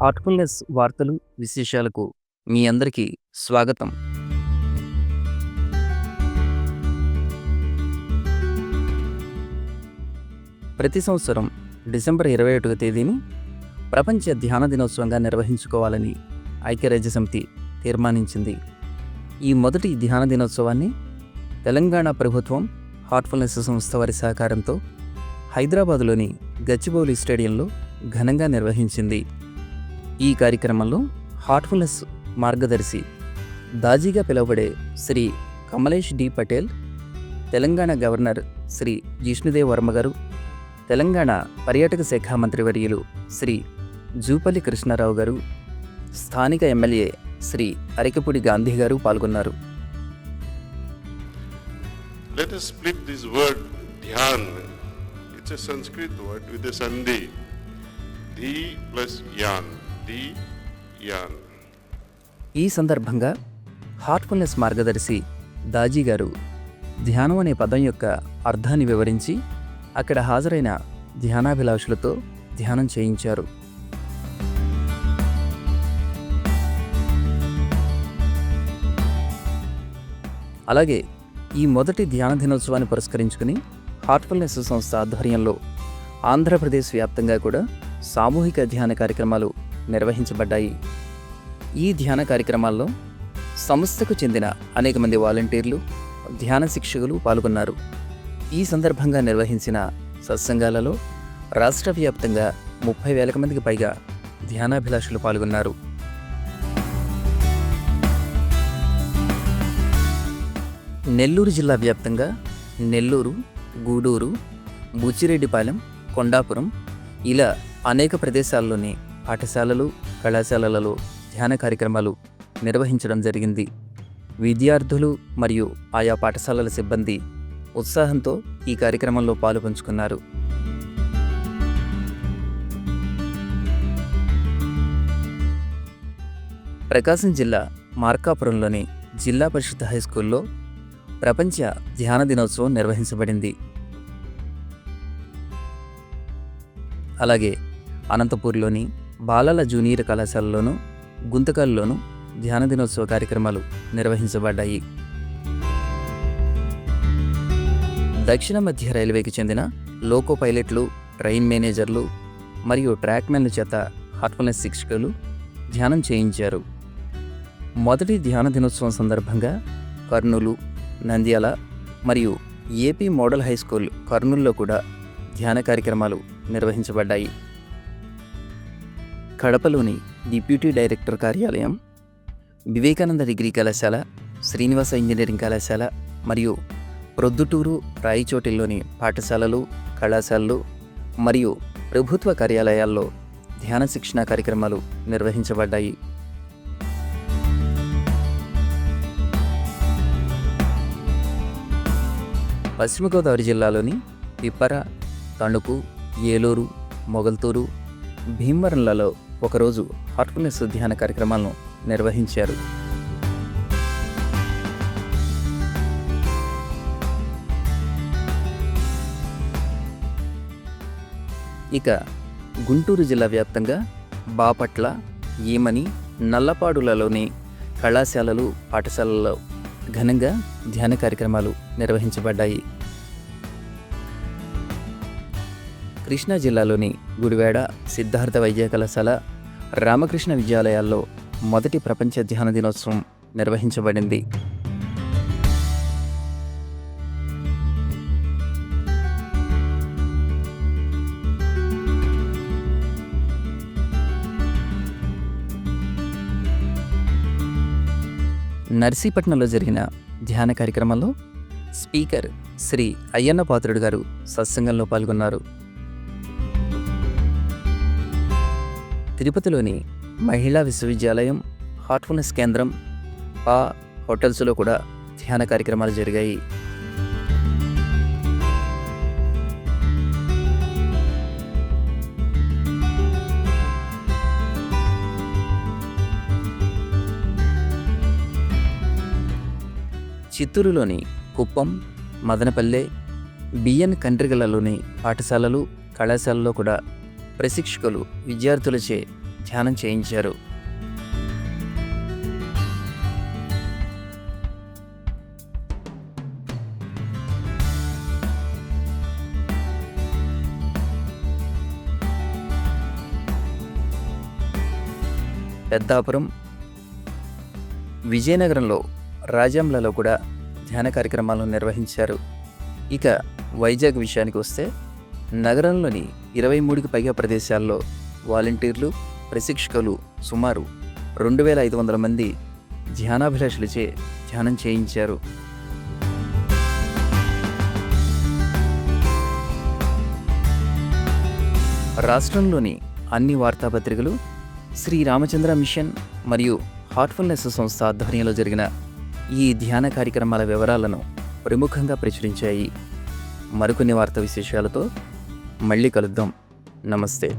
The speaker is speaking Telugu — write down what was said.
హార్ట్‌ఫుల్‌నెస్ వార్తలు, విశేషాలకు మీ అందరికీ స్వాగతం. ప్రతి సంవత్సరం డిసెంబర్ 21వ తేదీని ప్రపంచ ధ్యాన దినోత్సవంగా నిర్వహించుకోవాలని ఐక్యరాజ్యసమితి తీర్మానించింది. ఈ మొదటి ధ్యాన దినోత్సవాన్ని తెలంగాణ ప్రభుత్వం హార్ట్‌ఫుల్‌నెస్ సంస్థ వారి సహకారంతో హైదరాబాదులోని గచ్చిబౌలి స్టేడియంలో ఘనంగా నిర్వహించింది. ఈ కార్యక్రమంలో హార్ట్‌ఫుల్‌నెస్ మార్గదర్శి దాజీగా పిలువబడే శ్రీ కమలేష్ డి పటేల్, తెలంగాణ గవర్నర్ శ్రీ జిష్ణుదేవ్ వర్మ గారు, తెలంగాణ పర్యాటక శాఖ మంత్రివర్యులు శ్రీ జూపల్లి కృష్ణారావు గారు, స్థానిక ఎమ్మెల్యే శ్రీ అరికపూడి గాంధీ గారు పాల్గొన్నారు. Let us split this word dhyan. It's a Sanskrit word with a sandhi. Dhi plus yan. Dhi, yan. ఈ సందర్భంగా హార్ట్‌ఫుల్‌నెస్ మార్గదర్శి దాజీ గారు ధ్యానం అనే పదం యొక్క అర్థాన్ని వివరించి అక్కడ హాజరైన ధ్యానాభిలాషులతో ధ్యానం చేయించారు. అలాగే ఈ మొదటి ధ్యాన దినోత్సవాన్ని పురస్కరించుకుని హార్ట్‌ఫుల్‌నెస్ సంస్థ ఆధ్వర్యంలో ఆంధ్రప్రదేశ్ వ్యాప్తంగా కూడా సామూహిక ధ్యాన కార్యక్రమాలు నిర్వహించబడ్డాయి. ఈ ధ్యాన కార్యక్రమాల్లో సంస్థకు చెందిన అనేక మంది వాలంటీర్లు, ధ్యాన శిక్షకులు పాల్గొన్నారు. ఈ సందర్భంగా నిర్వహించిన సత్సంగాలలో రాష్ట్ర వ్యాప్తంగా 30,000 మందికి పైగా ధ్యానాభిలాషులు పాల్గొన్నారు. నెల్లూరు జిల్లా వ్యాప్తంగా నెల్లూరు, గూడూరు, బుచ్చిరెడ్డిపాలెం, కొండాపురం ఇలా అనేక ప్రదేశాల్లోని పాఠశాలలు, కళాశాలలలో ధ్యాన కార్యక్రమాలు నిర్వహించడం జరిగింది. విద్యార్థులు మరియు ఆయా పాఠశాలల సిబ్బంది ఉత్సాహంతో ఈ కార్యక్రమంలో పాలుపంచుకున్నారు. ప్రకాశం జిల్లా మార్కాపురంలోని జిల్లా పరిషత్ హైస్కూల్లో ప్రపంచ ధ్యాన దినోత్సవం నిర్వహించబడింది. అలాగే అనంతపూర్లోని బాలల జూనియర్ కళాశాలలోను, గుంతకల్లోను ధ్యాన దినోత్సవ కార్యక్రమాలు నిర్వహించబడ్డాయి. దక్షిణ మధ్య రైల్వేకి చెందిన లోకో పైలట్లు, ట్రైన్ మేనేజర్లు మరియు ట్రాక్మెన్ల చేత హార్ట్‌ఫుల్‌నెస్ శిక్షకులు ధ్యానం చేయించారు. మొదటి ధ్యాన దినోత్సవం సందర్భంగా కర్నూలు, నంద్యాల మరియు ఏపీ మోడల్ హై స్కూల్ కర్నూలులో కూడా ధ్యాన కార్యక్రమాలు నిర్వహించబడ్డాయి. కడపలోని డిప్యూటీ డైరెక్టర్ కార్యాలయం, వివేకానంద డిగ్రీ కళాశాల, శ్రీనివాస ఇంజనీరింగ్ కళాశాల మరియు ప్రొద్దుటూరు, రాయచోటిల్లోని పాఠశాలలు, కళాశాలలు మరియు ప్రభుత్వ కార్యాలయాల్లో ధ్యాన శిక్షణ కార్యక్రమాలు నిర్వహించబడ్డాయి. పశ్చిమ గోదావరి జిల్లాలోని పిప్పర, తణుకు, ఏలూరు, మొగల్తూరు, భీమవరంలలో ఒకరోజు హార్ట్‌ఫుల్‌నెస్ ధ్యాన కార్యక్రమాలను నిర్వహించారు. ఇక గుంటూరు జిల్లా వ్యాప్తంగా బాపట్ల, ఈమని, నల్లపాడులలోని కళాశాలలు, పాఠశాలల్లో ఘనంగా ధ్యాన కార్యక్రమాలు నిర్వహించబడ్డాయి. కృష్ణా జిల్లాలోని గుడివాడ, సిద్ధార్థ వైద్య కళాశాల, రామకృష్ణ విద్యాలయాల్లో మొదటి ప్రపంచ ధ్యాన దినోత్సవం నిర్వహించబడింది. నర్సీపట్నంలో జరిగిన ధ్యాన కార్యక్రమంలో స్పీకర్ శ్రీ అయ్యన్న పాత్రుడు గారు సత్సంగంలో పాల్గొన్నారు. తిరుపతిలోని మహిళా విశ్వవిద్యాలయం, హార్ట్‌ఫుల్‌నెస్ కేంద్రం, హోటల్స్లో కూడా ధ్యాన కార్యక్రమాలు జరిగాయి. చిత్తూరులోని కుప్పం, మదనపల్లె, బిఎన్ కండ్రిగలలోని పాఠశాలలు, కళాశాలలో కూడా ప్రశిక్షకులు విద్యార్థులచే ధ్యానం చేయించారు. పెద్దాపురం, విజయనగరంలో రాజంలలో కూడా ధ్యాన కార్యక్రమాలను నిర్వహించారు. ఇక వైజాగ్ విషయానికి వస్తే నగరంలోని 23కి పైగా ప్రదేశాల్లో వాలంటీర్లు, ప్రశిక్షకులు సుమారు 2500 మంది ధ్యానాభిలాషులచే ధ్యానం చేయించారు. రాష్ట్రంలోని అన్ని వార్తాపత్రికలు శ్రీ రామచంద్ర మిషన్ మరియు హార్ట్ఫుల్నెస్ సంస్థ ఆధ్వర్యంలో జరిగిన ఈ ధ్యాన కార్యక్రమాల వివరాలను ప్రముఖంగా ప్రచురించాయి. మరికొన్ని వార్తా విశేషాలతో మళ్ళీ కలుద్దాం. నమస్తే.